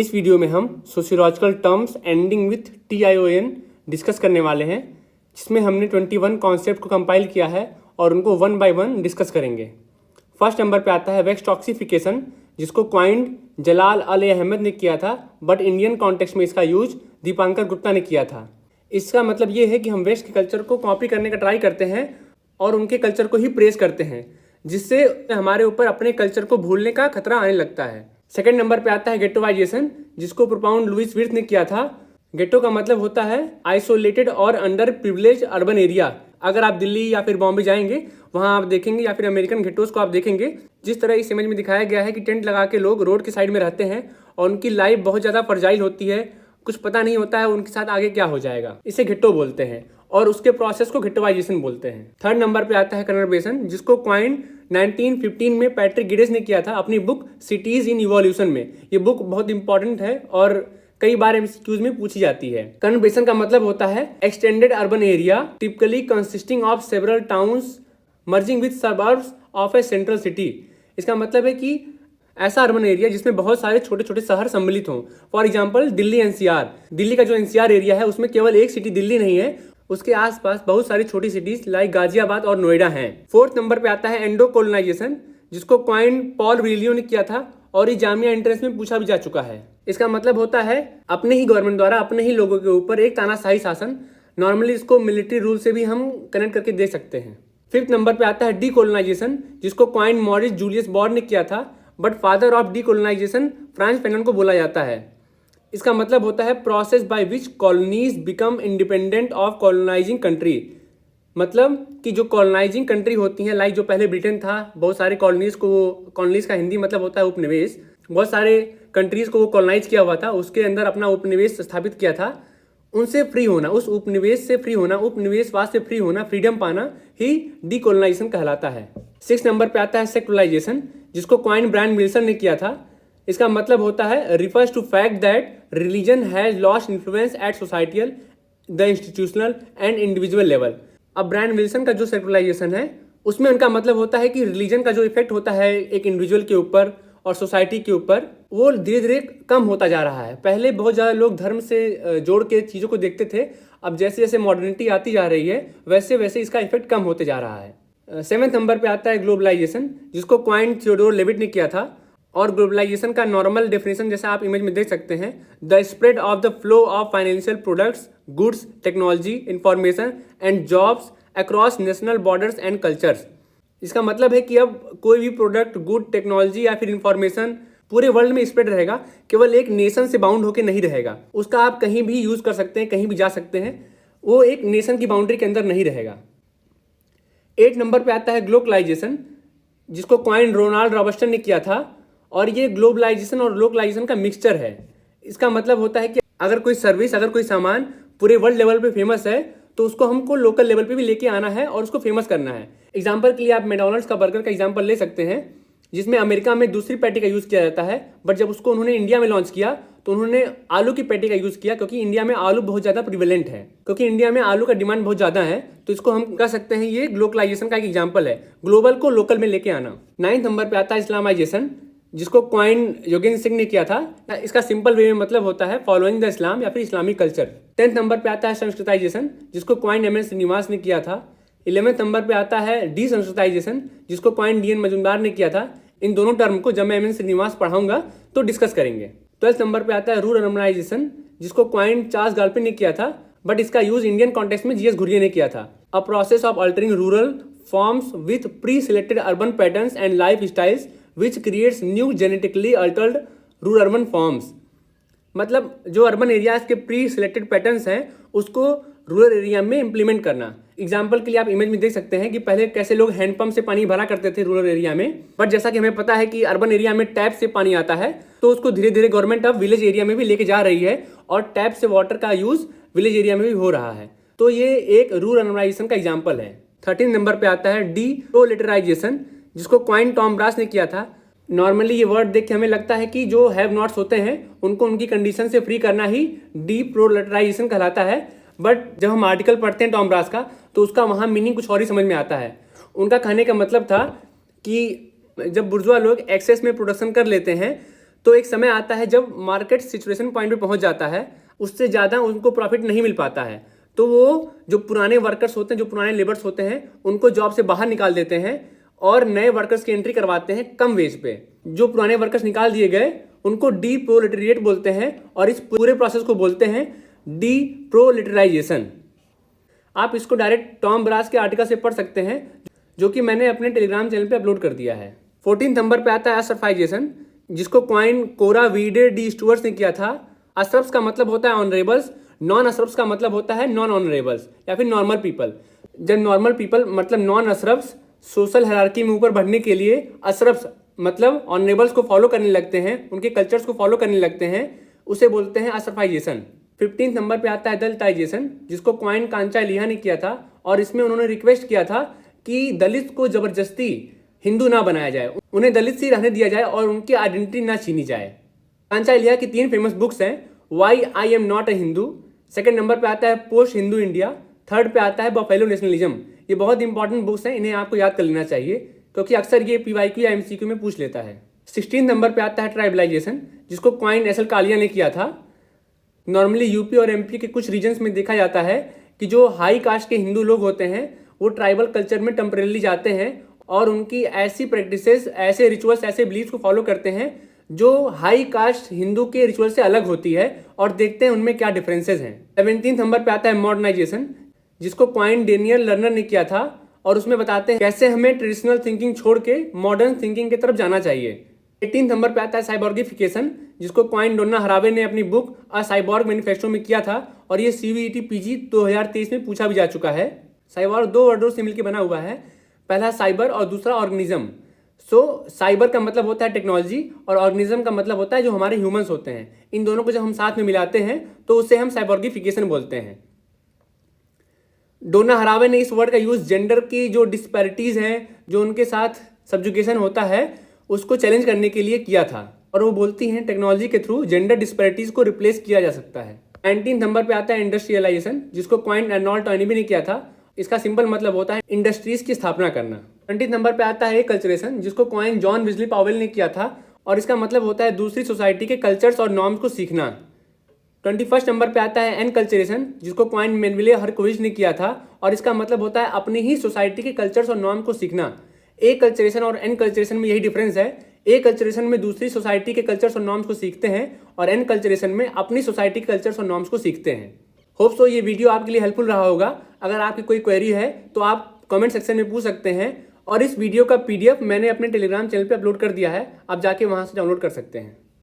इस वीडियो में हम sociological terms ending with TION discuss करने वाले हैं, जिसमें हमने 21 कॉन्सेप्ट को कंपाइल किया है और उनको वन बाय वन डिस्कस करेंगे। फर्स्ट नंबर पे आता है वेक्स टॉक्सिफिकेशन, जिसको क्वाइंड जलाल अल अहमद ने किया था, बट इंडियन कॉन्टेक्स्ट में इसका यूज दीपांकर गुप्ता ने किया था। इसका मतलब ये है कि हम वेस्ट के कल्चर को कॉपी करने का ट्राई करते हैं और उनके कल्चर को ही प्रेस करते हैं, जिससे हमारे ऊपर अपने कल्चर को भूलने का खतरा आने लगता है। सेकंड नंबर पे आता है गेटोवाइजेशन, जिसको प्रोपाउंड लुइस विर्थ ने किया था। गेटो का मतलब होता है आइसोलेटेड और अंडर प्रिविलेज अर्बन एरिया। अगर आप दिल्ली या फिर बॉम्बे जाएंगे, वहाँ आप देखेंगे, या फिर अमेरिकन गेटोस को आप देखेंगे, जिस तरह इस इमेज में दिखाया गया है कि टेंट लगा के लोग रोड के साइड में रहते हैं और उनकी लाइफ बहुत ज़्यादा फर्जाइल होती है, कुछ पता नहीं होता है उनके साथ आगे क्या हो जाएगा। इसे गेटो बोलते हैं और उसके प्रोसेस को गेटोवाइजेशन बोलते हैं। थर्ड नंबर पे आता है कन्वर्बेशन, जिसको क्वाइंड 1915 में पैट्रिक गिडेस ने किया था अपनी बुक सिटीज इन इवोल्यूशन में। ये बुक बहुत इंपॉर्टेंट है और कई बार MCQs में पूछी जाती है। कन्वर्बेशन का मतलब होता है extended urban area typically consisting of several towns merging with suburbs of A central city. इसका मतलब है कि ऐसा अर्बन एरिया जिसमें बहुत सारे छोटे छोटे शहर सम्मिलित हों। For example Delhi NCR। Delhi का जो NCR एरिया है उसमें केवल एक सिटी दिल्ली नहीं है, उसके आसपास बहुत सारी छोटी सिटीज लाइक गाजियाबाद और नोएडा हैं। फोर्थ नंबर पे आता है एंडो कोलोनाइजेशन, जिसको क्वाइंड पॉल विलियो ने किया था और ये जामिया एंट्रेंस में पूछा भी जा चुका है। इसका मतलब होता है अपने ही गवर्नमेंट द्वारा अपने ही लोगों के ऊपर एक तानाशाही शासन। नॉर्मली इसको मिलिट्री रूल से भी हम कनेक्ट करके देख सकते हैं। फिफ्थ नंबर पे आता है डीकोलोनाइजेशन, जिसको क्वाइंड मॉरिस जूलियस बॉर्ड ने किया था, but father of decolonisation France Fanon को बोला जाता है। इसका मतलब होता है process by which colonies become independent of colonising country. मतलब कि जो कॉलोनाइजिंग कंट्री होती हैं, लाइक जो पहले ब्रिटेन था, बहुत सारे कॉलोनीज का हिंदी मतलब होता है उपनिवेश। बहुत सारे कंट्रीज को वो कॉलोनाइज किया हुआ था, उसके अंदर अपना उपनिवेश स्थापित किया था। उनसे फ्री होना, उस उपनिवेश से फ्री होना, उपनिवेशवाद से फ्री होना, फ्रीडम पाना ही डीकोलोनाइजेशन कहलाता है। 6 नंबर पे आता है सेकुलराइजेशन, जिसको क्वाइंड ब्रायन विल्सन ने किया था। इसका मतलब होता है refers to fact that religion has lost influence at societal the institutional and individual level. अब ब्रायन विल्सन का जो सेकुलराइजेशन है उसमें उनका मतलब होता है कि रिलीजन का जो इफेक्ट होता है एक इंडिविजुअल के ऊपर और सोसाइटी के ऊपर, वो धीरे धीरे कम होता जा रहा है। पहले बहुत ज़्यादा लोग धर्म से जोड़ के चीज़ों को देखते थे, अब जैसे जैसे मॉडर्निटी आती जा रही है वैसे वैसे इसका इफेक्ट कम होते जा रहा है। 7वें नंबर पे आता है ग्लोबलाइजेशन, जिसको क्वाइंड थियोडोर लेविट ने किया था। और ग्लोबलाइजेशन का नॉर्मल डेफिनेशन जैसा आप इमेज में देख सकते हैं, the spread of the flow of financial products, goods, technology, information and jobs across national borders and cultures. इसका मतलब है कि अब कोई भी प्रोडक्ट, गुड, टेक्नोलॉजी या फिर इंफॉर्मेशन पूरे वर्ल्ड में स्प्रेड रहेगा, केवल एक नेशन से बाउंड होकर नहीं रहेगा। उसका आप कहीं भी यूज कर सकते हैं, कहीं भी जा सकते हैं, वो एक नेशन की बाउंड्री के अंदर नहीं रहेगा। 8 नंबर पे आता है ग्लोबलाइजेशन, जिसको क्वाइंड रोनाल्ड रॉबर्टसन ने किया था और ये ग्लोबलाइजेशन और लोकलाइजेशन का मिक्सचर है। इसका मतलब होता है कि अगर कोई सर्विस, अगर कोई सामान पूरे वर्ल्ड लेवल पे फेमस है तो उसको हमको लोकल लेवल पे भी लेके आना है और उसको फेमस करना है। एग्जाम्पल के लिए आप मैकडॉनल्ड्स का बर्गर का एग्जाम्पल ले सकते हैं, जिसमें अमेरिका में दूसरी पैटी का यूज़ किया जाता है, बट जब उसको उन्होंने इंडिया में लॉन्च किया तो उन्होंने आलू की पैटी का यूज़ किया, क्योंकि इंडिया में आलू बहुत ज़्यादा प्रिवेलेंट है, क्योंकि इंडिया में आलू का डिमांड बहुत ज़्यादा है। तो इसको हम कह सकते हैं ये ग्लोबलाइजेशन का एक एग्जाम्पल है, ग्लोबल को लोकल में लेके आना। 9th नंबर पर आता है इस्लामाइजेशन, जिसको क्वाइंड योगेंद्र सिंह ने किया था। इसका सिंपल वे में मतलब होता है फॉलोइंग द इस्लाम या फिर इस्लामिक कल्चर। 10th नंबर पे आता है संस्कृताइजेशन, जिसको क्वाइंड MN श्रीनिवास ने किया था। 11th नंबर पे आता है डीसंस्कृताइजेशन, जिसको क्वाइंड DN मजुमदार ने किया था। इन दोनों टर्म को जब मैं MN श्रीनिवास पढ़ाऊंगा तो डिस्कस करेंगे। 12th नंबर पे आता है रूरल अर्बनाइजेशन, जिसको क्वाइंड चार्ल्स गाल्पिन ने किया था, बट इसका यूज इंडियन कॉन्टेक्स्ट में GS घुरिये ने किया था। A process of altering rural forms with pre selected urban patterns and life styles which creates new genetically altered rural urban forms। मतलब जो अर्बन एरियाज के प्री सिलेक्टेड पैटर्न्स हैं उसको rural area में इंप्लीमेंट करना। एग्जाम्पल के लिए आप इमेज में देख सकते हैं कि पहले कैसे लोग हैंडपंप से पानी भरा करते थे रूरल एरिया में, बट जैसा कि हमें पता है कि अर्बन एरिया में टैप से पानी आता है, तो उसको धीरे धीरे गवर्नमेंट अब विलेज एरिया में भी लेके जा रही है और टैप से वाटर का यूज विलेज एरिया में भी हो रहा है। तो ये एक रूरल अर्बनाइजेशन का एग्जाम्पल है। 13 नंबर पे आता है डीप्रोलेटराइजेशन, जिसको क्वाइंड टॉम ब्रास ने किया था। नॉर्मली ये वर्ड देख के हमें लगता है कि जो हैव नॉट्स होते हैं उनको उनकी कंडीशन से फ्री करना ही डीप्रोलेटराइजेशन कहलाता है, बट जब हम आर्टिकल पढ़ते हैं टॉम ब्रास का तो उसका वहाँ मीनिंग कुछ और ही समझ में आता है। उनका कहने का मतलब था कि जब बुर्जुआ लोग एक्सेस में प्रोडक्शन कर लेते हैं तो एक समय आता है जब मार्केट सिचुएशन पॉइंट पे पहुंच जाता है, उससे ज़्यादा उनको प्रॉफिट नहीं मिल पाता है, तो वो जो पुराने वर्कर्स होते हैं, जो पुराने लेबर्स होते हैं, उनको जॉब से बाहर निकाल देते हैं और नए वर्कर्स की एंट्री करवाते हैं कम वेज पे। जो पुराने वर्कर्स निकाल दिए गए उनको डीप्रोलेटेरिएट बोलते हैं और इस पूरे प्रोसेस को बोलते हैं डीप्रोलेटराइजेशन। आप इसको डायरेक्ट टॉम ब्रास के आर्टिकल से पढ़ सकते हैं, जो कि मैंने अपने टेलीग्राम चैनल पे अपलोड कर दिया है। 14 नंबर पे आता है असर्फाइजेशन, जिसको क्वाइन कोरा वीडे डी स्टुअर्ट्स ने किया था। असर्फ्स का मतलब होता है ऑनरेबल्स, नॉन असर्फ्स का मतलब होता है नॉन ऑनरेबल्स या फिर नॉर्मल पीपल। जब नॉर्मल पीपल मतलब नॉन असर्फ्स सोशल हायरार्की में ऊपर बढ़ने के लिए असर्फ्स मतलब ऑनरेबल्स को फॉलो करने लगते हैं, उनके कल्चर्स को फॉलो करने लगते हैं, उसे बोलते हैं असर्फाइजेशन। 15 नंबर पे आता है दलिताइजेशन, जिसको क्वाइन कांचालिया ने किया था और इसमें उन्होंने रिक्वेस्ट किया था कि दलित को जबरदस्ती हिंदू ना बनाया जाए, उन्हें दलित से रहने दिया जाए और उनकी आइडेंटिटी ना छीनी जाए। कांचालिया की 3 फेमस बुक्स हैं, why I am not a Hindu, second number पे आता है पोस्ट हिंदू इंडिया, थर्ड पे आता है बफेलो नेशनलिज्म। ये बहुत इंपॉर्टेंट बुक्स हैं, इन्हें आपको याद कर लेना चाहिए क्योंकि अक्सर ये PYQ या MCQ में पूछ लेता है। 16 नंबर पे आता है ट्राइबलाइजेशन, जिसको क्वाइन एस एल कालिया ने किया था। नॉर्मली यूपी और MP के कुछ रीजन्स में देखा जाता है कि जो हाई कास्ट के हिंदू लोग होते हैं वो ट्राइबल कल्चर में टेम्परेली जाते हैं और उनकी ऐसी प्रैक्टिसेस, ऐसे रिचुअल्स, ऐसे बिलीव्स को फॉलो करते हैं जो हाई कास्ट हिंदू के रिचुअल से अलग होती है और देखते हैं उनमें क्या डिफरेंसेस हैं। 17 नंबर पे आता है मॉडर्नाइजेशन, जिसको क्वाइन डेनियल लर्नर ने किया था और उसमें बताते हैं कैसे हमें ट्रेडिशनल थिंकिंग छोड़ के मॉडर्न थिंकिंग की तरफ जाना चाहिए। 18 नंबर पे आता है साइबॉर्गिफिकेशन, जिसको क्वाइन डोना हरावे ने अपनी बुक अ साइबॉर्ग मैनिफेस्टो में किया था और ये CVET PG 2023 में पूछा भी जा चुका है। साइबॉर्ग 2 वर्डों से मिलकर बना हुआ है, पहला साइबर और दूसरा ऑर्गेनिज्म। साइबर का मतलब होता है टेक्नोलॉजी और ऑर्गेनिज्म का मतलब होता है जो हमारे ह्यूमंस होते हैं। इन दोनों को जब हम साथ में मिलाते हैं तो उसे हम साइबॉर्गिफिकेशन बोलते हैं। डोना हरावे ने इस वर्ड का यूज जेंडर की जो डिस्पैरिटीज हैं, जो उनके साथ सब्जुगेशन होता है, उसको चैलेंज करने के लिए किया था और वो बोलती हैं टेक्नोलॉजी के थ्रू जेंडर डिस्पैरिटीज को रिप्लेस किया जा सकता है। 19 नंबर पे आता है इंडस्ट्रियलाइजेशन, जिसको क्वाइन अर्नोल्ड टॉयनबी ने किया था। इसका सिंपल मतलब होता है इंडस्ट्रीज की स्थापना करना। 20 नंबर पे आता है एकल्चरेशन, जिसको क्वाइन जॉन विजली पावेल ने किया था और इसका मतलब होता है दूसरी सोसाइटी के कल्चर्स और नॉर्म्स को सीखना। 21 नंबर पे आता है एनकल्चरेशन, जिसको क्वाइन मेनविले हरकोविच ने किया था और इसका मतलब होता है अपनी ही सोसाइटी के कल्चर्स और नॉर्म को सीखना। एकल्चरेशन और एनकल्चरेशन में यही डिफरेंस है। एकल्चरेशन में दूसरी सोसाइटी के कल्चर्स और नॉर्म्स को सीखते हैं और एनकल्चरेशन में अपनी सोसाइटी के कल्चर्स और नॉर्म्स को सीखते हैं। होप सो ये वीडियो आपके लिए हेल्पफुल रहा होगा। अगर आपकी कोई क्वेरी है तो आप कमेंट सेक्शन में पूछ सकते हैं और इस वीडियो का PDF मैंने अपने टेलीग्राम चैनल पे अपलोड कर दिया है, आप जाके वहाँ से डाउनलोड कर सकते हैं।